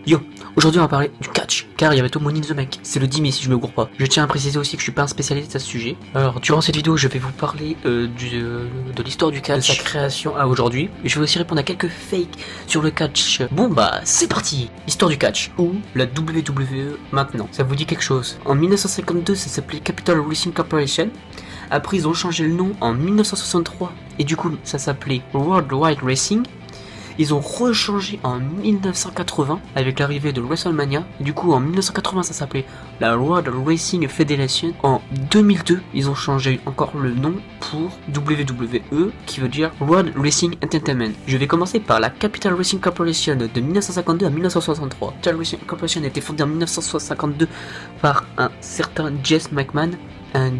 Yo, aujourd'hui on va parler du catch, car il y avait tout Money in the Bank, c'est le 10 mai si je me gourre pas. Je tiens à préciser aussi que je suis pas un spécialiste à ce sujet. Alors durant cette vidéo je vais vous parler de l'histoire du catch, de sa création à aujourd'hui. Je vais aussi répondre à quelques fakes sur le catch. Bon bah c'est parti. Histoire du catch, ou la WWE maintenant. Ça vous dit quelque chose? En 1952 ça s'appelait Capital Wrestling Corporation. Après ils ont changé le nom en 1963 et du coup ça s'appelait Worldwide Wrestling. Ils ont rechangé en 1980 avec l'arrivée de WrestleMania. Du coup en 1980 ça s'appelait la World Wrestling Federation. En 2002 ils ont changé encore le nom pour WWE qui veut dire World Wrestling Entertainment. Je vais commencer par la Capital Wrestling Corporation de 1952 à 1963. Capital Wrestling Corporation a été fondée en 1952 par un certain Jess McMahon.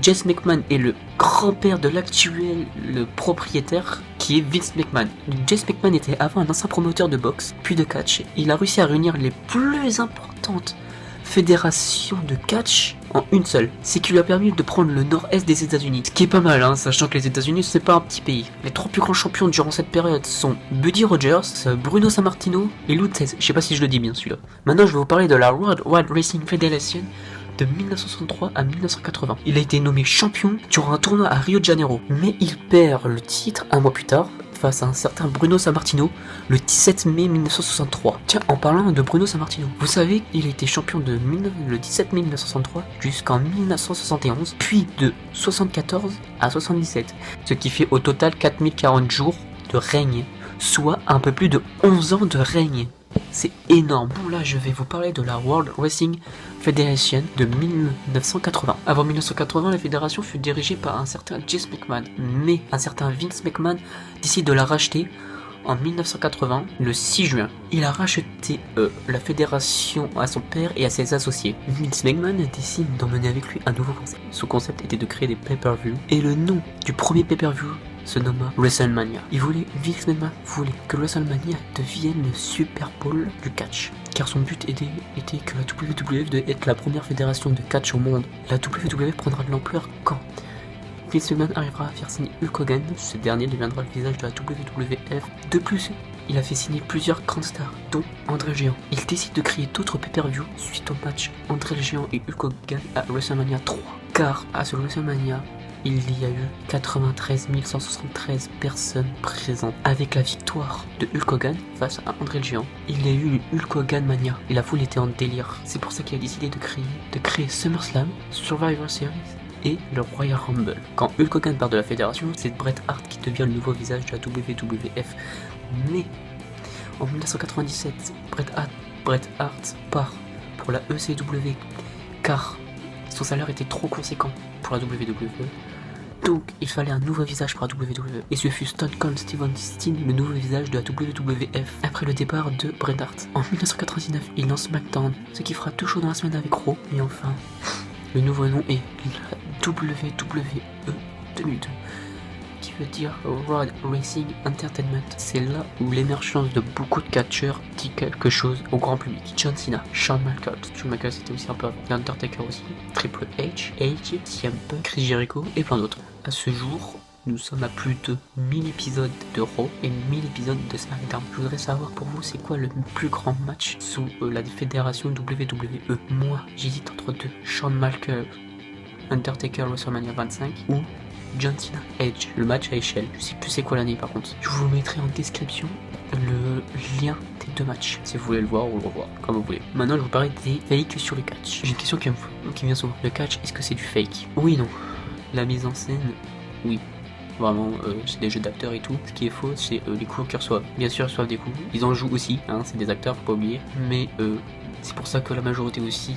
Jess McMahon est le grand-père de l'actuel propriétaire qui est Vince McMahon. Jess McMahon était avant un ancien promoteur de boxe puis de catch. Il a réussi à réunir les plus importantes fédérations de catch en une seule. C'est qui lui a permis de prendre le nord-est des États-Unis. Ce qui est pas mal, hein, sachant que les États-Unis c'est pas un petit pays. Les trois plus grands champions durant cette période sont Buddy Rogers, Bruno Sammartino et Lou Thesz. Je sais pas si je le dis bien celui-là. Maintenant je vais vous parler de la World Wide Wrestling Federation de 1963 à 1980. Il a été nommé champion durant un tournoi à Rio de Janeiro, mais il perd le titre un mois plus tard face à un certain Bruno Sammartino le 17 mai 1963. Tiens, en parlant de Bruno Sammartino, vous savez qu'il a été champion le 17 mai 1963 jusqu'en 1971, puis de 74 à 77, ce qui fait au total 4040 jours de règne, soit un peu plus de 11 ans de règne. C'est énorme. Bon là je vais vous parler de la World Wrestling Federation de 1980. Avant 1980 la fédération fut dirigée par un certain Jess McMahon, mais un certain Vince McMahon décide de la racheter en 1980, le 6 juin. Il a racheté la fédération à son père et à ses associés. Vince McMahon décide d'emmener avec lui un nouveau concept. Ce concept était de créer des pay-per-view et le nom du premier pay-per-view se nomma WrestleMania. Vince McMahon voulait que WrestleMania devienne le Super Bowl du catch, car son but était que la WWF devait être la première fédération de catch au monde. La WWF prendra de l'ampleur quand Vince McMahon arrivera à faire signer Hulk Hogan. Ce dernier deviendra le visage de la WWF. De plus, il a fait signer plusieurs grandes stars, dont André le Géant. Il décide de créer d'autres pay-per-view suite au match André le Géant et Hulk Hogan à WrestleMania 3. Car à ce WrestleMania, il y a eu 93 173 personnes présentes. Avec la victoire de Hulk Hogan face à André le Géant, il y a eu une Hulk Hogan Mania et la foule était en délire. C'est pour ça qu'il a décidé de créer SummerSlam, Survivor Series et le Royal Rumble. Quand Hulk Hogan part de la fédération, c'est Bret Hart qui devient le nouveau visage de la WWF. Mais en 1997, Bret Hart part pour la ECW car son salaire était trop conséquent pour la WWE. Donc il fallait un nouveau visage pour la WWE. Et ce fut Stone Cold Steve Austin, le nouveau visage de la WWF, après le départ de Bret Hart. En 1999, il lance SmackDown, ce qui fera tout chaud dans la semaine avec Raw. Et enfin, le nouveau nom est la WWE 2002, qui veut dire World Wrestling Entertainment. C'est là où l'émergence de beaucoup de catcheurs dit quelque chose au grand public. John Cena, Shawn Michaels c'était aussi un peu avant, Undertaker aussi, Triple H, CM Punk, Chris Jericho et plein d'autres. À ce jour, nous sommes à plus de 1000 épisodes de Raw et 1000 épisodes de SmackDown. Je voudrais savoir pour vous c'est quoi le plus grand match sous la fédération WWE. Moi j'hésite entre deux, Shawn Michaels, Undertaker WrestleMania 25 ou John Cena Edge, le match à échelle. Je sais plus c'est quoi l'année par contre. Je vous mettrai en description le lien des deux matchs si vous voulez le voir ou le revoir, comme vous voulez. Maintenant je vous parler des fakes sur le catch. J'ai une question qui vient souvent. Le catch, est-ce que c'est du fake? Oui, non. La mise en scène, oui. Vraiment, c'est des jeux d'acteurs et tout. Ce qui est faux, c'est les coups qu'ils reçoivent. Bien sûr, ils reçoivent des coups. Ils en jouent aussi, hein, c'est des acteurs, faut pas oublier. Mais c'est pour ça que la majorité aussi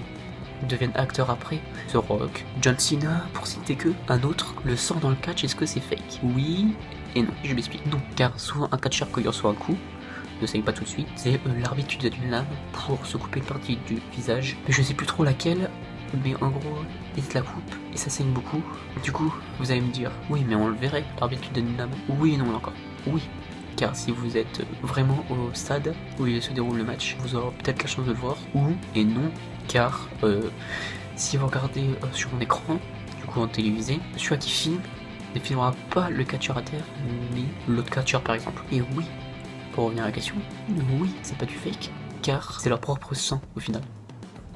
deviennent acteurs après. The Rock, John Cena, pour citer que. Un autre, le sang dans le catch, est-ce que c'est fake? Oui et non. Je m'explique. Non, car souvent un catcheur quand il reçoit un coup, ne saigne pas tout de suite, c'est l'arbitre utilise une lame pour se couper une partie du visage. Je sais plus trop laquelle, mais en gros, il se la coupe et ça saigne beaucoup. Du coup, vous allez me dire, oui, mais on le verrait, l'arbitre lui donne une lame. Oui et non encore. Oui, car si vous êtes vraiment au stade où il se déroule le match, vous aurez peut-être la chance de le voir. Ou et non, car si vous regardez sur mon écran, du coup en télévisé, celui qui filme ne filmera pas le catcheur à terre, mais l'autre catcheur par exemple. Et oui, pour revenir à la question, oui, c'est pas du fake, car c'est leur propre sang au final.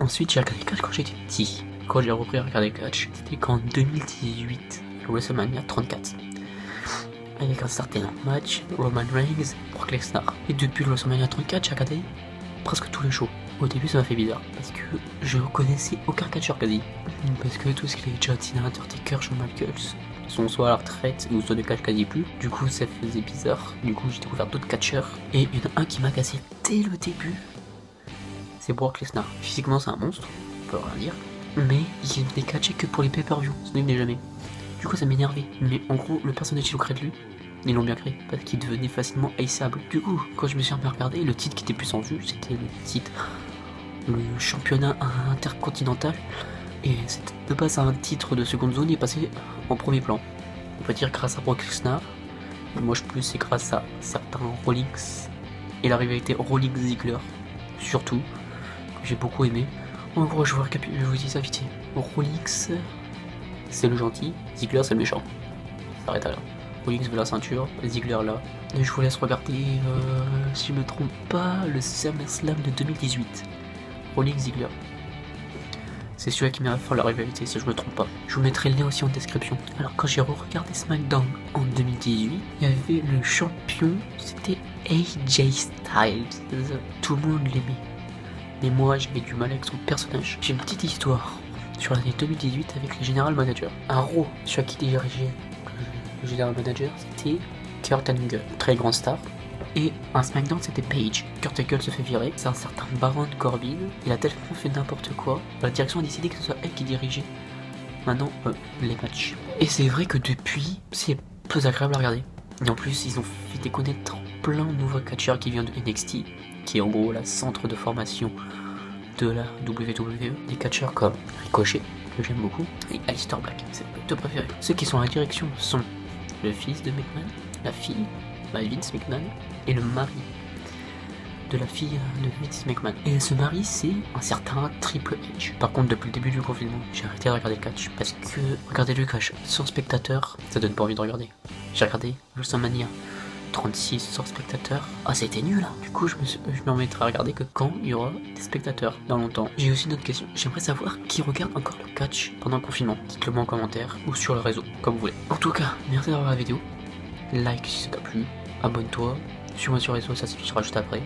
Ensuite, j'ai regardé le catch quand j'étais petit. Quand j'ai repris à regarder le catch, c'était qu'en 2018, le WrestleMania 34. Avec un certain match, Roman Reigns, Brock Lesnar. Et depuis le WrestleMania 34, j'ai regardé presque tous les shows. Au début, ça m'a fait bizarre, parce que je connaissais aucun catcheur quasi. Parce que tout ce qui est John Cena, Undertaker, Shawn Michaels sont soit à la retraite, ou soit ne catch quasi plus. Du coup, ça faisait bizarre. Du coup, j'ai découvert d'autres catcheurs. Et il y en a un qui m'a cassé dès le début. C'est Brock Lesnar. Physiquement, c'est un monstre, on peut rien dire. Mais il n'est catché que pour les pay-per-view, ça ne venait jamais. Du coup, ça m'énervait. Mais en gros, le personnage qu'ils ont créé de lui, ils l'ont bien créé, parce qu'il devenait facilement haïssable. Du coup, quand je me suis remis à regarder, le titre qui était plus en vue, c'était le championnat intercontinental. Et c'était de base un titre de seconde zone, il est passé en premier plan. On peut dire grâce à Brock Lesnar. Moi, je plus, c'est grâce à certains Rollins. Et la rivalité Rollins-Ziggler, surtout, que j'ai beaucoup aimé. En gros, je vous dis ça vite. Rollins, c'est le gentil, Ziggler, c'est le méchant. Ça s'arrête à là. Rollins veut la ceinture, Ziggler là. Et je vous laisse regarder, si je me trompe pas, le SummerSlam de 2018. Rollins Ziggler. C'est celui-là qui met à faire la rivalité, si je me trompe pas. Je vous mettrai le lien aussi en description. Alors quand j'ai regardé SmackDown en 2018, il y avait le champion, c'était AJ Styles. Tout le monde l'aimait. Mais moi j'avais du mal avec son personnage. J'ai une petite histoire sur l'année 2018 avec les General Managers. Un Raw, celui qui dirigeait le General Manager, c'était Kurt Angle, très grande star. Et un SmackDown, c'était Paige. Kurt Angle se fait virer, c'est un certain Baron Corbin. Il a tellement fait n'importe quoi, la direction a décidé que ce soit elle qui dirigeait maintenant les matchs. Et c'est vrai que depuis, c'est peu agréable à regarder. Et en plus, ils ont fait déconnaître plein de nouveaux catcheurs qui viennent de NXT, qui est en gros la centre de formation de la WWE. Des catcheurs comme Ricochet, que j'aime beaucoup, et Aleister Black, c'est mes deux préférés. Ceux qui sont à la direction sont le fils de McMahon, la fille, Vince McMahon, et le mari de la fille de Vince McMahon. Et ce mari, c'est un certain Triple H. Par contre, depuis le début du confinement, j'ai arrêté de regarder le catch, parce que regarder le catch sans spectateur, ça donne pas envie de regarder. J'ai regardé WrestleMania 36 sans spectateurs. Ah, c'était nul hein. Du coup, je me remettrai à regarder que quand il y aura des spectateurs dans longtemps. J'ai aussi une autre question. J'aimerais savoir qui regarde encore le catch pendant le confinement. Dites-le moi en commentaire ou sur le réseau, comme vous voulez. En tout cas, merci d'avoir regardé la vidéo. Like si ça t'a plu. Abonne-toi. Suis-moi sur les réseaux, ça s'affichera juste après.